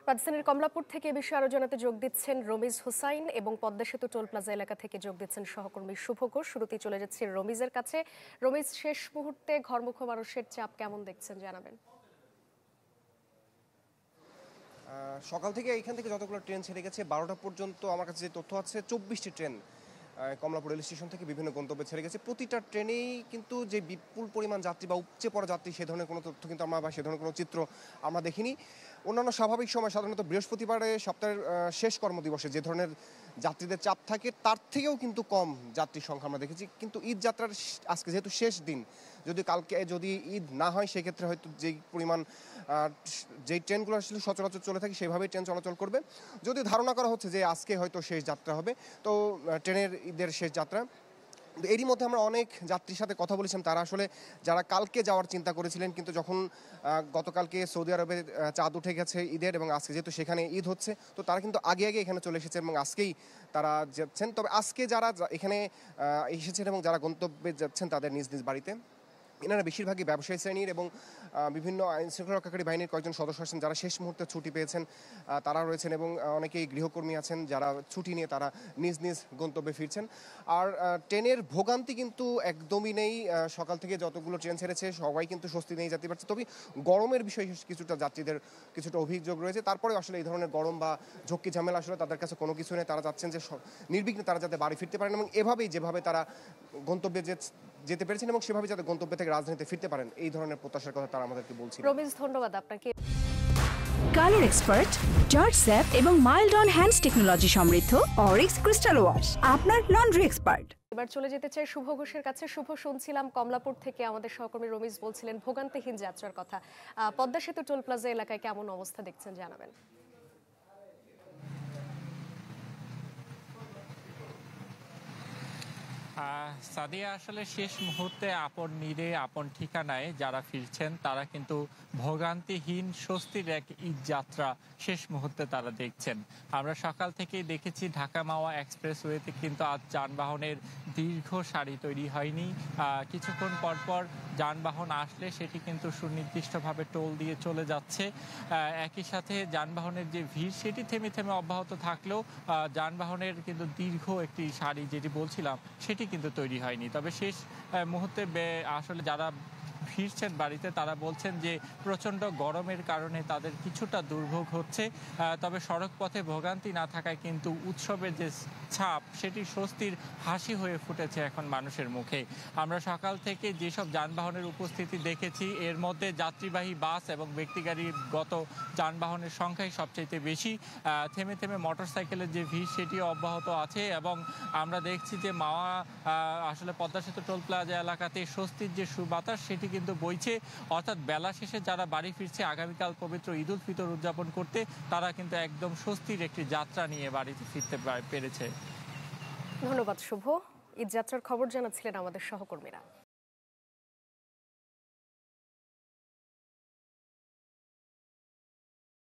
রাজধানীর কমলাপুর থেকে এ বিষয়ে আরো জানাতে যোগ দিচ্ছেন রমিজ হুসাইন এবং পদ্মা সেতু টোল প্লাজা এলাকা থেকে যোগ দিচ্ছেন সহকর্মী শুভ ঘোষ। শুরুতেই চলে যাচ্ছে রমিজের কাছে। রমিজ, শেষ মুহূর্তে ঘরমুখ মানুষের চাপ কেমন দেখছেন জানাবেন। সকাল থেকে এইখান থেকে যতগুলো ট্রেন ছেড়ে গেছে 12টা পর্যন্ত আমার কাছে যে তথ্য আছে 24টি ট্রেন কমলাপুর রেল স্টেশন থেকে বিভিন্ন গন্তব্যে ছেড়ে গেছে। প্রতিটা ট্রেনেই কিন্তু যে বিপুল পরিমাণ যাত্রী বা উপচে পড়া যাত্রী সে ধরনের কোনো তথ্য কিন্তু আমরা বা সে ধরনের কোনো চিত্র আমরা দেখিনি। অন্যান্য স্বাভাবিক সময় সাধারণত বৃহস্পতিবারে সপ্তাহের শেষ কর্মদিবসে যে ধরনের যাত্রীদের চাপ থাকে তার থেকেও কিন্তু কম যাত্রীর সংখ্যা আমরা দেখেছি। কিন্তু ঈদ যাত্রার আজকে যেহেতু শেষ দিন, যদি কালকে যদি ঈদ না হয় সেক্ষেত্রে হয়তো যেই পরিমাণ যেই ট্রেনগুলো আসলে সচরাচর চলে থাকে সেভাবেই ট্রেন চলাচল করবে। যদি ধারণা করা হচ্ছে যে আজকে হয়তো শেষ যাত্রা হবে, তো ট্রেনের ঈদের শেষ যাত্রা। এরই মধ্যে আমরা অনেক যাত্রীর সাথে কথা বলেছিলাম, তারা আসলে যারা কালকে যাওয়ার চিন্তা করেছিলেন কিন্তু যখন গতকালকে সৌদি আরবে চাঁদ উঠে গেছে ঈদের এবং আজকে যেহেতু সেখানে ঈদ হচ্ছে, তো তারা কিন্তু আগে আগে এখানে চলে এসেছে এবং আজকেই তারা যাচ্ছেন। তবে আজকে যারা এখানে এসেছেন এবং যারা গন্তব্যে যাচ্ছেন তাদের নিজ নিজ বাড়িতে, এনারা বেশিরভাগই ব্যবসায়ী শ্রেণীর এবং বিভিন্ন আইন শৃঙ্খলা রক্ষাকারী বাহিনীর কয়েকজন সদস্য আছেন যারা শেষ মুহূর্তে ছুটি পেয়েছেন, তারা রয়েছেন এবং অনেকেই গৃহকর্মী আছেন যারা ছুটি নিয়ে তারা নিজ নিজ গন্তব্যে ফিরছেন। আর ট্রেনের ভোগান্তি কিন্তু একদমই নেই। সকাল থেকে যতগুলো ট্রেন ছেড়েছে সবাই কিন্তু স্বস্তি নিয়ে যেতে পারছে। তবে গরমের বিষয়ে কিছুটা যাত্রীদের কিছুটা অভিযোগ রয়েছে। তারপরে আসলে এই ধরনের গরম বা ঝক্কি ঝামেলা আসলে তাদের কাছে কোনো কিছু নেই। তারা চাচ্ছেন যে নির্বিঘ্নে তারা যাতে বাড়ি ফিরতে পারেন এবং এভাবেই যেভাবে তারা গন্তব্যে যেতে পেরেছেন এবং সেভাবে যাতে গন্তব্য থেকে রাজধানীতে ফিরতে পারেন, এই ধরনের প্রত্যাশার কথা তারা আমাদেরকে বলছিল। রমিজ, ধন্যবাদ আপনাকে। কালার এক্সপার্ট, জর্জ স্যাপ এবং মাইল্ড অন হ্যান্ডস টেকনোলজি সমৃদ্ধ অরিক্স ক্রিস্টাল ওয়াশ আপনার লন্ড্রি এক্সপার্ট। এবার চলে যেতে চাই শুভ ঘোষের কাছে। শুভ, শুনছিলাম কমলাপুর থেকে আমাদের সহকর্মী রমিজ বলছিলেন ভোগান্তিহীন যাত্রার কথা। পদ্মা সেতু টোল প্লাজা এলাকায় কেমন অবস্থা দেখছেন জানাবেন। সাদিয়া, আসলে শেষ মুহূর্তে আপন নিরে আপন ঠিকানায় যারা ফিরছেন তারা কিন্তু ভোগান্তিহীন স্বস্তির এক ঈদ যাত্রা শেষ মুহূর্তে তারা দেখছেন। আমরা সকাল থেকেই দেখেছি ঢাকা মাওয়া এক্সপ্রেসওয়েতে কিন্তু আজ যানবাহনের দীর্ঘ সারি তৈরি হয়নি। কিছুক্ষণ পরপর যানবাহন আসলে সেটি কিন্তু সুনির্দিষ্টভাবে টোল দিয়ে চলে যাচ্ছে। একই সাথে যানবাহনের যে ভিড় সেটি থেমে থেমে অব্যাহত থাকলেও যানবাহনের কিন্তু দীর্ঘ একটি সারি যেটি বলছিলাম সেটি কিন্তু তৈরি হয়নি। তবে শেষ মুহূর্তে আসলে যারা ফিরছেন বাড়িতে তারা বলছেন যে প্রচণ্ড গরমের কারণে তাদের কিছুটা দুর্ভোগ হচ্ছে। তবে সড়ক পথে ভোগান্তি না থাকায় কিন্তু উৎসবের যে ছাপ সেটি স্বস্তির হাসি হয়ে ফুটেছে এখন মানুষের মুখে। আমরা সকাল থেকে যেসব যানবাহনের উপস্থিতি দেখেছি এর মধ্যে যাত্রীবাহী বাস এবং ব্যক্তিগাড়িগত যানবাহনের সংখ্যাই সবচাইতে বেশি। থেমে থেমে মোটরসাইকেলের যে ভিড় সেটিও অব্যাহত আছে এবং আমরা দেখছি যে মাওয়া আসলে পদ্মা সেতু টোল প্লাজা এলাকাতে স্বস্তির যে সুবাতাস সেটি কিন্তু বইছে। অর্থাৎ বেলা শেষে যারা বাড়ি ফিরছে আগামীকাল পবিত্র ঈদ উল ফিতর উদযাপন করতে, তারা কিন্তু একদম স্বস্তির একটি যাত্রা নিয়ে বাড়িতে ফিরতে পেরেছে। ধন্যবাদ শুভ। ঈদ যাত্রার খবর জানাচ্ছিলেন আমাদের সহকর্মীরা।